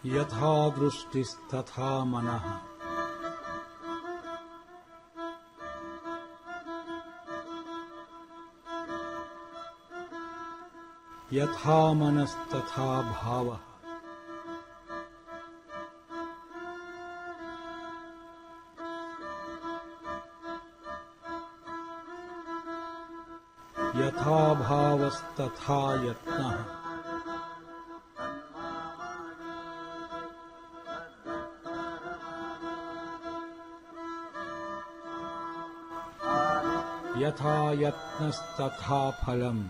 यथा दृष्टिस्तथा मनः। यथा मनस्तथा भावः। यथा भावस्तथा यत्नः। यथा यत्नस्तथा फलम्।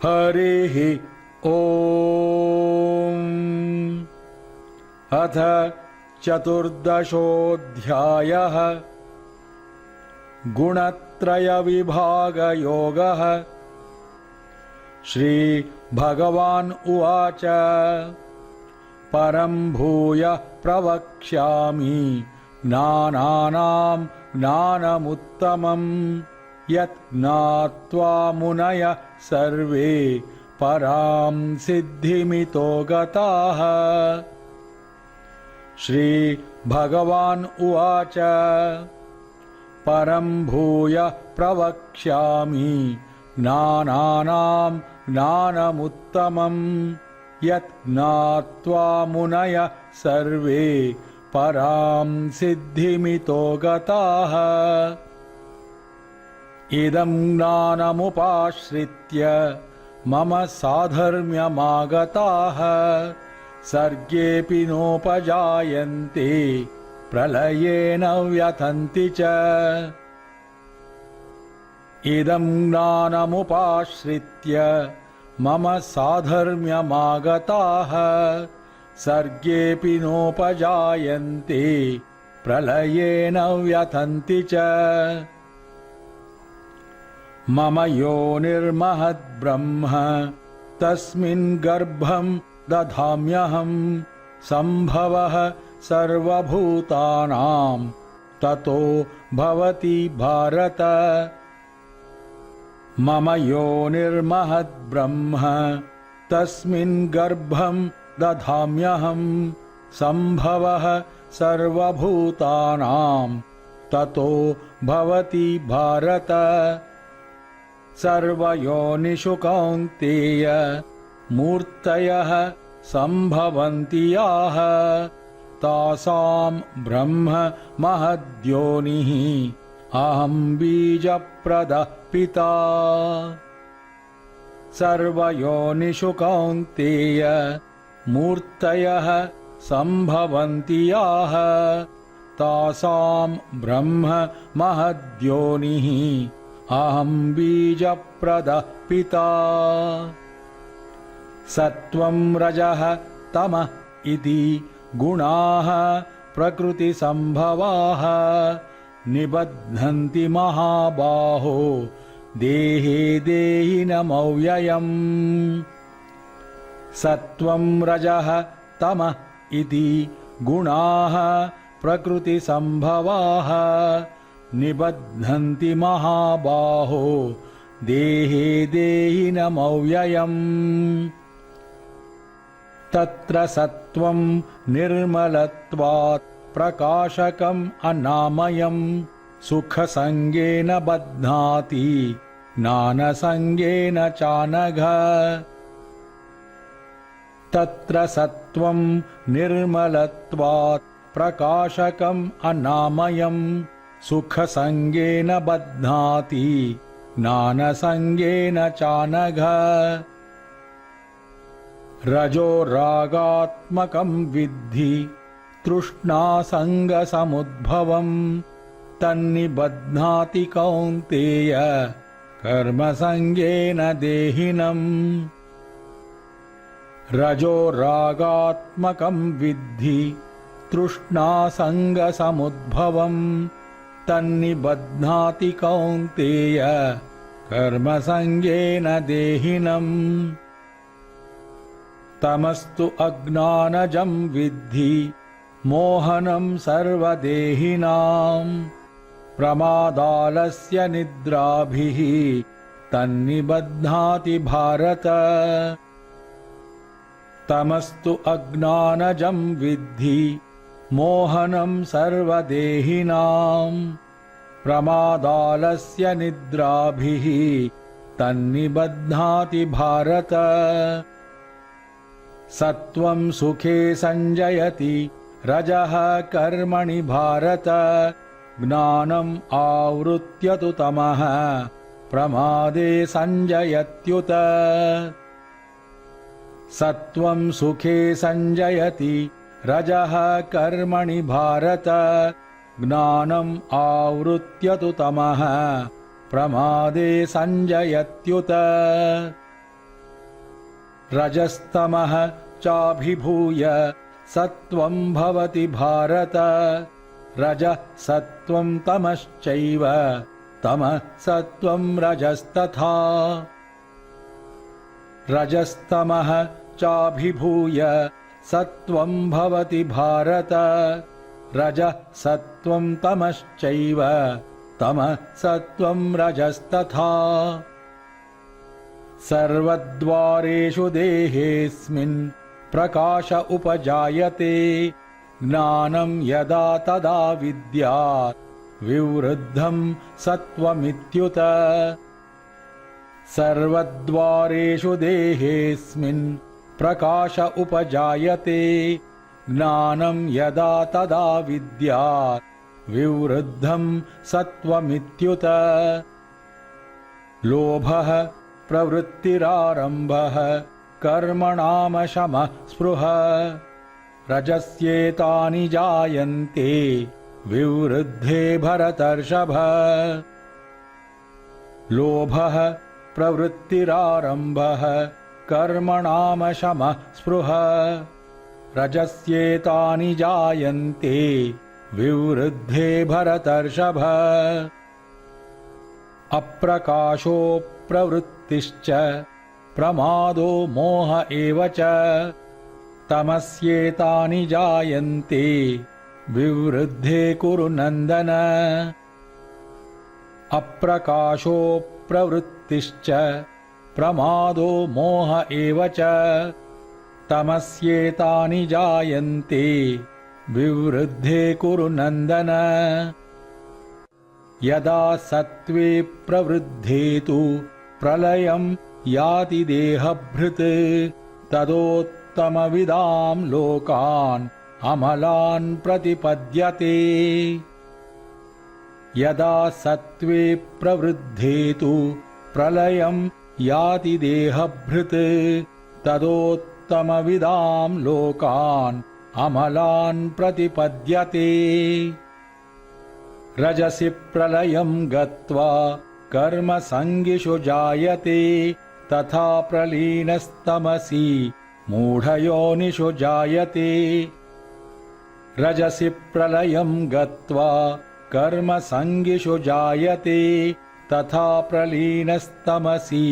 हरिः ॐ। अथ चतुर्दशोऽध्यायः। गुणत्रयविभागयोगः। श्रीभगवान् उवाच परं भूयः प्रवक्ष्यामि नानानां ज्ञानमुत्तमम् यत् ज्ञात्वा मुनयः सर्वे परां सिद्धिमितो गताः। श्रीभगवान् उवाच परं भूयः प्रवक्ष्यामि नानानां ज्ञानमुत्तमम् यत् ज्ञात्वा मुनयः सर्वे परां सिद्धिमितो गताः। इदं ज्ञानमुपाश्रित्य मम साधर्म्यमागताः सर्गेऽपि नोपजायन्ते प्रलये न व्यथन्ति च। इदं ज्ञानमुपाश्रित्य मम साधर्म्यमागताः सर्गेऽपि नोपजायन्ते प्रलये न व्यथन्ति च। मम योनिर्महद्ब्रह्म तस्मिन् गर्भं दधाम्यहं सम्भवः सर्वभूतानां ततो भवति भारत। मम योनिर्महद्ब्रह्म तस्मिन् गर्भं दधाम्यहं सम्भवः सर्वभूतानां ततो भवति भारत। सर्वयोनिषु कौन्तेय मूर्तयः सम्भवन्ति याः तासां ब्रह्म महद्योनिः अहं बीजप्रदः पिता। सर्वयोनिषु कौन्तेय मूर्तयः सम्भवन्ति याः तासां ब्रह्म महद्योनिः अहं बीजप्रदः पिता। सत्त्वं रजः तमः इति गुणाः प्रकृतिसम्भवाः निबध्नन्ति महाबाहो देहे देहिनमव्ययम्। सत्त्वं रजः तमः इति गुणाः प्रकृतिसम्भवाः निबध्नन्ति महाबाहो देहे देहिनमव्ययम्। तत्र सत्त्वं निर्मलत्वात् प्रकाशकम् अनामयम् सुखसङ्गेन बध्नाति ज्ञानसङ्गेन चानघ। तत्र सत्त्वं निर्मलत्वात् प्रकाशकम् अनामयम् सुखसङ्गेन बध्नाति ज्ञानसङ्गेन चानघ। रजो रागात्मकं विद्धि तृष्णासङ्गसमुद्भवम् तन्निबध्नाति कौन्तेय कर्मसङ्गेन देहिनम् रजो रागात्मकं विद्धि तृष्णासङ्गसमुद्भवम् तन्निबध्नाति कौन्तेय कर्मसङ्गेन देहिनम् तमस्तु अज्ञानजं विद्धि मोहनं सर्वदेहिनाम् प्रमादालस्य निद्राभिः तन्निबध्नाति भारत तमस्तु अज्ञानजं विद्धि मोहनं सर्वदेहिनाम् प्रमादालस्य निद्राभिः तन्निबध्नाति भारत सत्वं सुखे संजयति रजः कर्मणि भारत ज्ञानम् आवृत्य तु तमः प्रमादे संजयत्युत सत्वं सुखे संजयति रजः कर्मणि भारत ज्ञानम् आवृत्य तु तमः प्रमादे संजयत्युत रजस्तमः चाभिभूय सत्वं भवति भारत रजः सत्वं तमश्चैव तमः सत्वं रजस्तथा रजस्तमः चाभिभूय सत्वं भवति भारत रजः सत्वं तमश्चैव तमः सत्वं रजस्तथा सर्वद्वारेषु देहेऽस्मिन् प्रकाश उपजायते ज्ञानं यदा तदा विद्यात् विवृद्धं सत्वमित्युत सर्वद्वारेषु देहेऽस्मिन् प्रकाश उपजायते ज्ञानं यदा तदा विद्यात् विवृद्धं सत्वमित्युत लोभः प्रवृत्तिरारम्भः कर्मणामशमः स्पृहा रजस्येतानि जायन्ते विवृद्धे भरतर्षभ लोभः प्रवृत्तिरारम्भः कर्मणामशमः स्पृहा रजस्येतानि जायन्ते विवृद्धे भरतर्षभ अप्रकाशो प्रवृत्तिश्च प्रमादो मोह एव च तमस्येतानि जायन्ते विवृद्धे कुरु नन्दन अप्रकाशो प्रवृत्तिश्च प्रमादो मोह एव च तमस्येतानि जायन्ते विवृद्धे कुरु नन्दन यदा सत्त्वे प्रवृद्धे तु प्रलयं याति देहभृत् तदोत्तमविदां लोकान् अमलान् प्रतिपद्यते यदा सत्त्वे प्रवृद्धे तु प्रलयं याति देहभृत् तदोत्तमविदां लोकान् अमलान् प्रतिपद्यते रजसि प्रलयं गत्वा कर्मसङ्गिषु जायते तथा प्रलीनस्तमसि मूढयोनिषु जायते रजसि प्रलयं गत्वा कर्मसङ्गिषु जायते तथा प्रलीनस्तमसि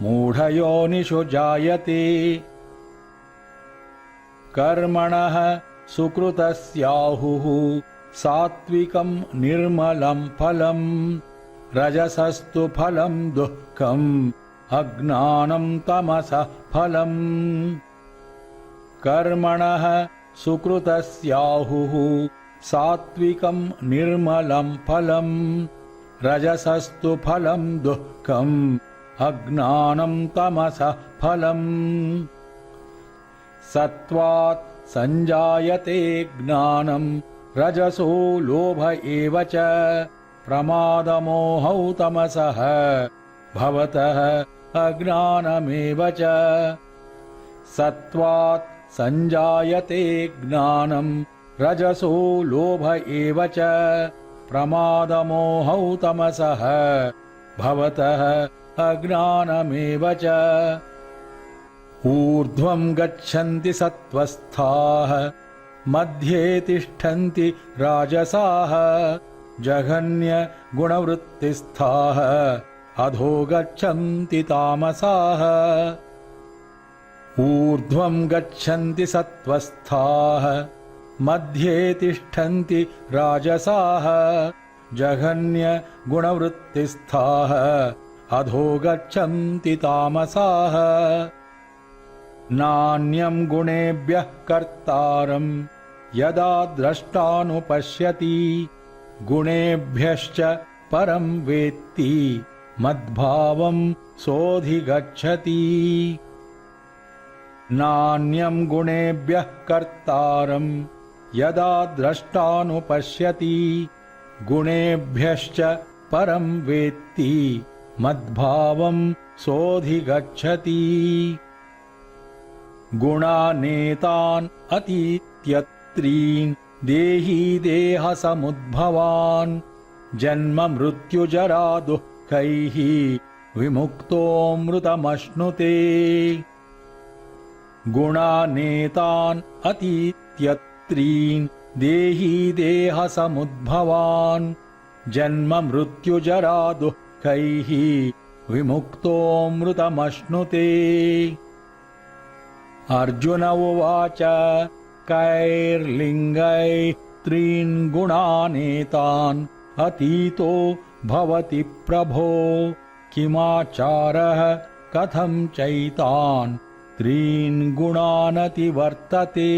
मूढयोनिषु जायते कर्मणः सुकृतस्याहुः सात्विकं निर्मलं फलम् रजसस्तु फलं दुःखम् अज्ञानं तमसः फलम् कर्मणः सुकृतस्याहुः सात्विकं निर्मलं फलम् रजसस्तु फलं दुःखम् अज्ञानं तमसः फलम् सत्त्वात् संजायते ज्ञानं रजसो लोभ एव च प्रमादमोहौ तमसः भवतः अज्ञानमेव च सत्त्वात् सञ्जायते ज्ञानं रजसो लोभ एव च प्रमादमोहौ तमसः भवतः अज्ञानमेव च ऊर्ध्वं गच्छन्ति सत्त्वस्थाः मध्ये तिष्ठन्ति राजसाः जघन्यगुणवृत्तिस्थाः अधो गच्छन्ति तामसाः ऊर्ध्वं गच्छन्ति सत्त्वस्थाः मध्ये तिष्ठन्ति राजसाः जघन्यगुणवृत्तिस्थाः अधो गच्छन्ति तामसाः नान्यं गुणेभ्यः कर्तारं यदा द्रष्टानुपश्यति गुणेभ्यश्च परं वेत्ति मद्भावं सोऽधिगच्छति नान्यं गुणेभ्यः कर्तारं यदा द्रष्टानुपश्यति गुणेभ्यश्च परं वेत्ति मद्भावं सोऽधिगच्छति गुणानेतान् अतीत्यत्रीन् देही देहसमुद्भवान् जन्म मृत्युजरा दुःखैः विमुक्तोऽमृतमश्नुते गुणानेतान् अतीत्यत्रीन् देही देहसमुद्भवान् जन्म मृत्युजरा दुःखैः विमुक्तोऽमृतमश्नुते अर्जुन उवाच कैर्लिङ्गैः त्रीन् गुणानेतान् अतीतो भवति प्रभो किमाचारः कथं चैतान् त्रीन् गुणानतिवर्तते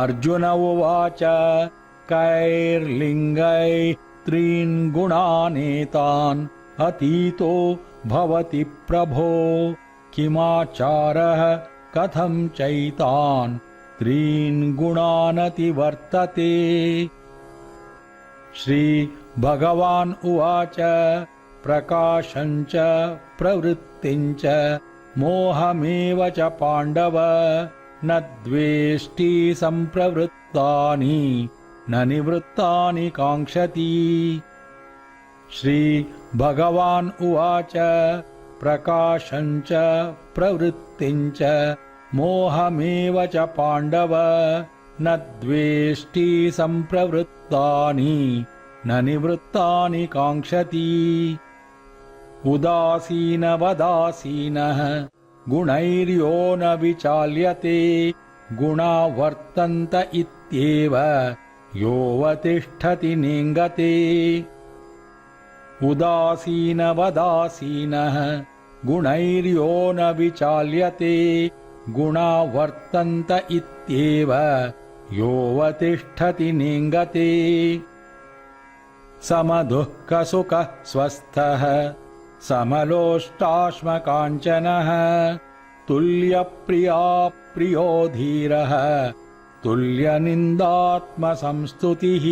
अर्जुन उवाच कैर्लिङ्गैः त्रीन् गुणानेतान् अतीतो भवति प्रभो किमाचारः कथं चैतान् त्रीन् गुणानतिवर्तते श्रीभगवान् उवाच प्रकाशं च प्रवृत्तिं च मोहमेव च पाण्डव न द्वेष्टि सम्प्रवृत्तानि न निवृत्तानि काङ्क्षति श्रीभगवान् उवाच प्रकाशं च प्रवृत्तिं च मोहमेव च पाण्डव न द्वेष्टि सम्प्रवृत्तानि न निवृत्तानि काङ्क्षति उदासीनवदासीनः गुणैर्यो न विचाल्यते गुणा वर्तन्त इत्येव योऽवतिष्ठति नेङ्गते उदासीनवदासीनः गुणैर्यो न विचाल्यते गुणा वर्तन्त इत्येव योऽवतिष्ठति नेङ्गते समदुःखसुखः स्वस्थः समलोष्टाश्मकाञ्चनः तुल्यप्रिया प्रियो धीरः तुल्यनिन्दात्मसंस्तुतिः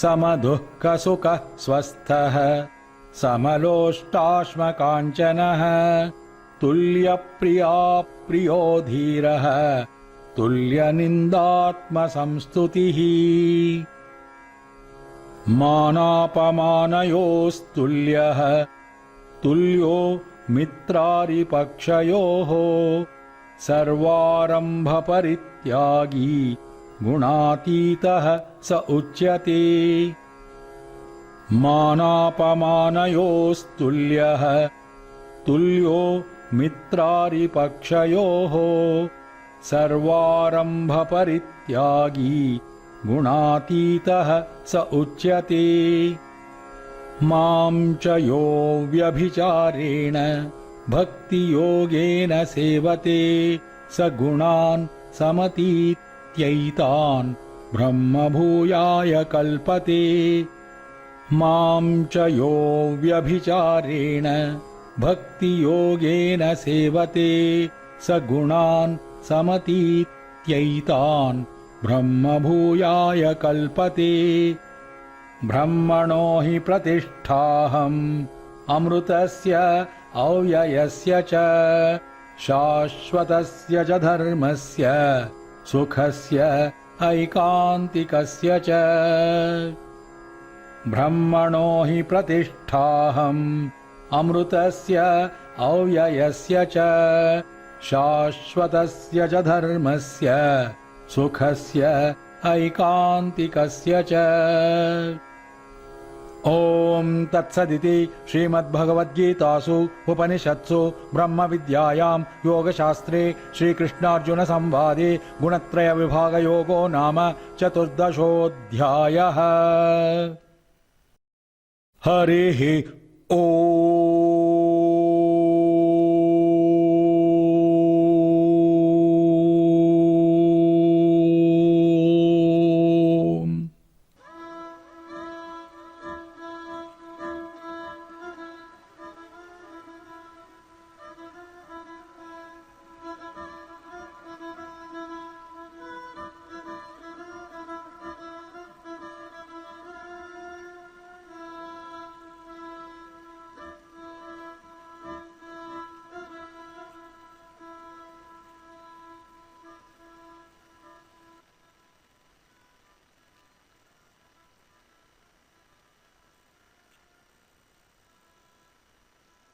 समदुःखसुखः स्वस्थः समलोष्टाश्मकाञ्चनः तुल्यप्रिया प्रियो धीरः तुल्यनिन्दात्मसंस्तुतिः मानापमानयोस्तुल्यः तुल्यो मित्रारिपक्षयोः सर्वारम्भपरित्यागी गुणातीतः स उच्यते मानापमानयोस्तुल्यः तुल्यो मित्रारिपक्षयोः सर्वारम्भपरित्यागी गुणातीतः स उच्यते मां च यो व्यभिचारेण भक्तियोगेन सेवते स गुणान् समतीत्यैतान् ब्रह्मभूयाय कल्पते मां च यो व्यभिचारेण भक्तियोगेन सेवते स गुणान् समतीत्यैतान् ब्रह्मभूयाय कल्पते ब्रह्मणो हि प्रतिष्ठाहम् अमृतस्य अव्ययस्य च शाश्वतस्य च धर्मस्य सुखस्य ऐकान्तिकस्य च ब्रह्मणो हि प्रतिष्ठाहम् अमृतस्य अव्ययस्य च शाश्वतस्य च धर्मस्य सुखस्य ऐकान्तिकस्य च। ॐ तत्सदिति श्रीमद्भगवद्गीतासु उपनिषत्सु ब्रह्मविद्यायां योगशास्त्रे श्रीकृष्णार्जुनसंवादे गुणत्रयविभागयोगो नाम 14ोऽध्यायः। हरिः ॐ।